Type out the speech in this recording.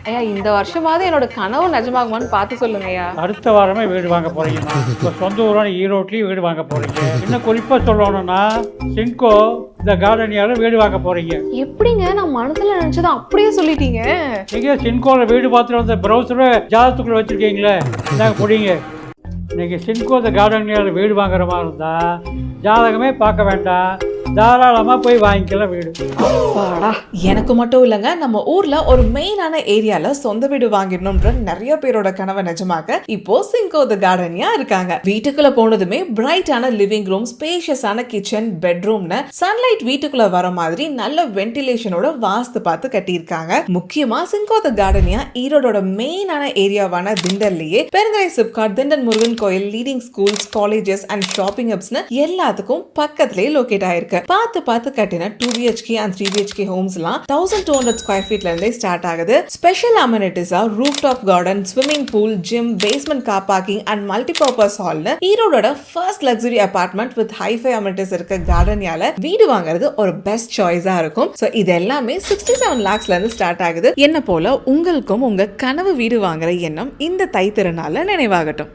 ஐயா இந்த வருஷமாவது என்னோட கனவு நிஜமாகுமான்னு பார்த்து சொல்லுங்க ஐயா. அடுத்த வாரமே வீடு வாங்க போகிறீங்கம்மா. இப்போ சொந்த ஊரான ஈரோட்லேயும் வீடு வாங்க போகிறீங்க. இன்னும் குறிப்பாக சொல்லணும்னா சின்கோ இந்த கார்டனியாவில் வீடு வாங்க போகிறீங்க. எப்படிங்க நான் மனசுல நினைச்சதை அப்படியே சொல்லிட்டீங்க? நீங்கள் சின்கோவில் வீடு பார்த்துட்டு வந்த ப்ரௌசரை ஜாதகத்துக்குள்ளே வச்சுருக்கீங்களே, இதாங்க பிடிங்க. நீங்கள் சின்கோ இந்த கார்டனியாவில் வீடு வாங்குற மாதிரி இருந்தால் ஜாதகமே பார்க்க வேண்டாம், தாராளமாக போய் வாங்கிக்கலாம் வீடு. எனக்கு மட்டும் இல்லைங்க, நம்ம ஊர்ல ஒரு மெயினான ஏரியால சொந்த வீடு வாங்கிடணும்ன்ற நிறைய பேரோட கனவை நிஜமாக இப்போ சின்கோ தி கார்டனியா இருக்காங்க. வீட்டுக்குள்ள போனதுமே பிரைட்டான லிவிங் ரூம், ஸ்பேஷியஸான கிச்சன், பெட்ரூம்னு சன்லைட் வீட்டுக்குள்ள வர மாதிரி நல்ல வென்டிலேஷனோட வாஸ்து பார்த்து கட்டியிருக்காங்க. முக்கியமா சின்கோ தி கார்டனியா ஈரோடோட மெயினான ஏரியாவான திண்டல்லையே பெருந்துறை சிப்காட், திண்டன் முருகன் கோயில், leading schools, colleges and shopping ஹப்ஸ்னு எல்லாத்துக்கும் பக்கத்திலே லொகேட் ஆயிருக்கு. பார்த்து கட்டின 2 BHK and 3 BHK ஹோம்ஸ்லாம் 1200 ஸ்கொயர் ஃபீட்ல இருந்தே ஸ்டார்ட் ஆகுது. ஸ்பெஷல் அமெனிட்டிஸா roof top garden, swimming pool, gym, basement car parking and multipurpose ஹால்னு ஈரோடோட first luxury apartment with hi fi amenities இருக்க கார்டனியால வீடு வாங்குறது ஒரு பெஸ்ட் சாய்ஸா இருக்கும். சோ இது எல்லாமே 67 lakhsல இருந்து ஸ்டார்ட் ஆகுது. என்ன போல உங்களுக்கும் உங்க கனவு வீடு வாங்குற எண்ணம் இந்த தை திருநாள்ல நினைவாகட்டும்.